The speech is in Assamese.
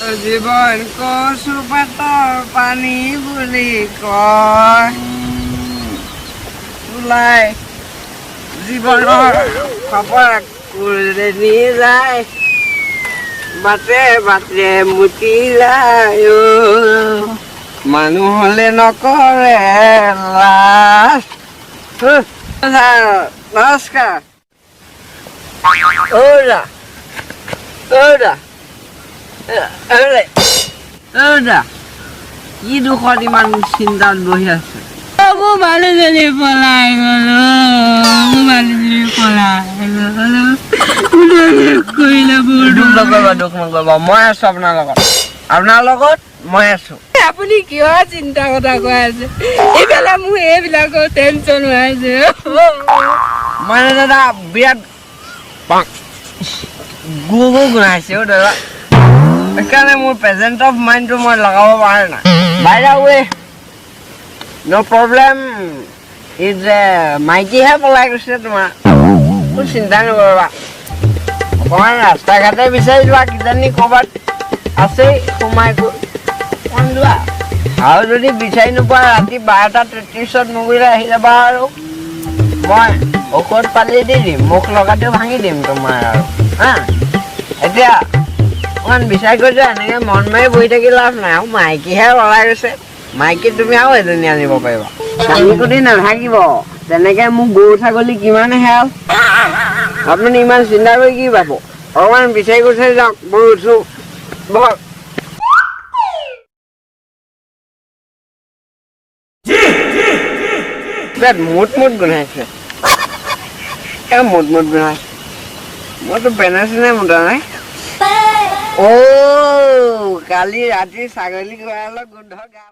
জীৱন কচু পাতৰ পানী বুলি কয় ওলাই জীৱনৰ খবৰ কুলনি যায় বাটে বাটে মুতি যায় মানুহ হলে নকৰে লাজ নমস্কাৰ ওৰা ওৰা কি দুখত ইমান চিন্তাত বহি আছে মোৰ মানুহজনী পলাই গ'লো মোৰ মানুহজনী পলাই গ'লো কৰিলে মোৰ দুখ নকৰিবা মই আছো আপোনাৰ লগত মই আছো আপুনি কিয় চিন্তা কথা কৈ আছে এইফালে মোৰ এইবিলাকৰ টেনচন হৈ আছে মানে দাদা বিৰাট গুণাইছে দাদা সেইকাৰণে মোৰ প্ৰেজেণ্ট অফ মাইণ্ডটো মই লগাব পৰা নাই by the way no' problem is মাইকীহে পলাই গৈছে তোমাৰ একো চিন্তা নকৰিবা অকণমান ৰাস্তা ঘাটে বিচাৰি যোৱা কিজানি ক'ৰবাত আছেই সোমাই গৈ অকণ যোৱা আৰু যদি বিচাৰি নোপোৱা ৰাতি 12:33 মুগুৰিলে আহি যাবা আৰু মই ঔষধ পালি দি দিম মুখ লগাটো ভাঙি দিম তোমাৰ আৰু হা এতিয়া অকণমান বিচাৰি গৈ যোৱা এনেকৈ মন মাৰি বহি থাকি লাভ নাই আৰু মাইকীহে ওলাই গৈছে মাইকী তুমি আৰু এজনী আনিব পাৰিবা কালি কুটি নাথাকিব তেনেকৈ মোক গৰু ছাগলী কিমান হেৰাল আপুনি ইমান চিন্তা কৰি কি পাব অকণমান বিচাৰি গুচাৰি যাওক মই উঠো বহক মুঠ গোন্ধাইছে মুঠ গোন্ধাইছে মইতো পেনে চেনে মুঠা নাই কালি ৰাতি ছাগলী গঁৰালৰ গোন্ধ গা